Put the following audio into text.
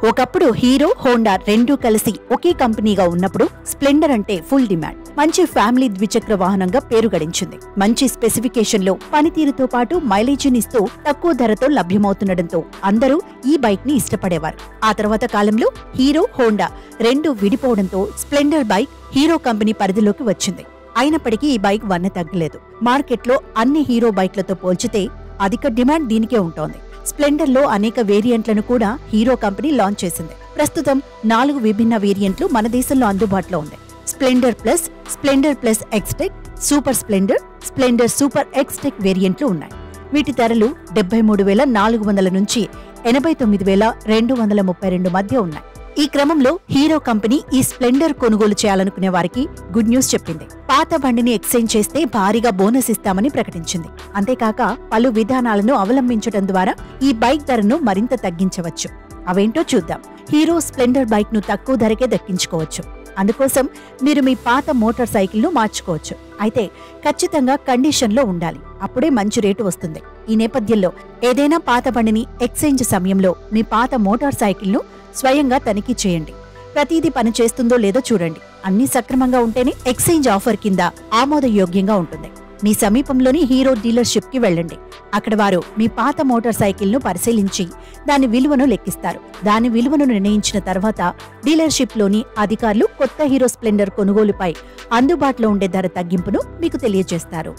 ఒకప్పుడు hero, Honda రెండూ కలిసి ఒకే కంపెనీగా ఉన్నప్పుడు స్ప్లెండర్ అంటే ఫుల్ డిమాండ్. మంచి ఫ్యామిలీ ద్విచక్ర వాహనంగా పేరు గడించింది. మంచి స్పెసిఫికేషన్లో పనితీరుతో పాటు మైలేజీనిస్తూ తక్కువ ధరతో లభ్యమవుతుండటంతో అందరూ ఈ బైక్ ని ఇష్టపడేవారు. ఆ తర్వాత కాలంలో హీరో, హోండా రెండూ విడిపోవడంతో స్ప్లెండర్ బైక్ హీరో కంపెనీ పరిధిలోకి వచ్చింది. అయినప్పటికీ ఈ బైక్ వన్నె తగ్గలేదు. మార్కెట్లో అన్ని హీరో బైక్లతో పోల్చితే అధిక డిమాండ్ దీనికే ఉంటోంది. స్ప్లెండర్ లో అనేక వేరియంట్లను కూడా హీరో కంపెనీ లాంచ్ చేసింది. ప్రస్తుతం 4 విభిన్న వేరియంట్లు మన దేశంలో అందుబాటులో ఉన్నాయి. Splendor plus, Splendor plus XTEC, super Splendor, Splendor super XTEC వేరియంట్లు ఉన్నాయి. వీటి ధరలు 73,400 నుంచి 89,232 మధ్య ఉన్నాయి. ఈ క్రమంలో హీరో కంపెనీ ఈ స్ప్లెండర్ కొనుగోలు చేయాలనుకునే వారికి గుడ్ న్యూస్ చెప్పింది. పాత బండిని ఎక్స్చేంజ్ చేస్తే భారీగా బోనస్ ఇస్తామని ప్రకటించింది. అంతేకాక పలు విధానాలను అవలంబించడం ద్వారా ఈ బైక్ ధరను మరింత తగ్గించవచ్చు. అవేంటో చూద్దాం. హీరో స్ప్లెండర్ బైక్ ను తక్కువ ధరకే దక్కించుకోవచ్చు. అందుకోసం మీరు మీ పాత మోటార్ సైకిల్ ను మార్చుకోవచ్చు. అయితే ఖచ్చితంగా కండిషన్లో ఉండాలి. అప్పుడే మంచి రేటు వస్తుంది. ఈ నేపథ్యంలో ఏదైనా పాత బండిని ఎక్స్చేంజ్ సమయంలో మీ పాత మోటార్ సైకిల్ ను స్వయంగా తనిఖీ చేయండి. ప్రతిదీ పని చేస్తుందో లేదో చూడండి. అన్ని సక్రమంగా ఉంటేనే ఎక్స్చేంజ్ ఆఫర్ కింద ఆమోదయోగ్యంగా ఉంటుంది. మీ సమీపంలోని హీరో డీలర్షిప్ కి వెళ్ళండి. అక్కడ వారు మీ పాత మోటార్ సైకిల్ ను పరిశీలించి దాని విలువను లెక్కిస్తారు. దాని విలువను నిర్ణయించిన తర్వాత డీలర్షిప్ లోని అధికారులు కొత్త హీరో స్ప్లెండర్ కొనుగోలుపై అందుబాటులో ఉండే ధర తగ్గింపును మీకు తెలియజేస్తారు.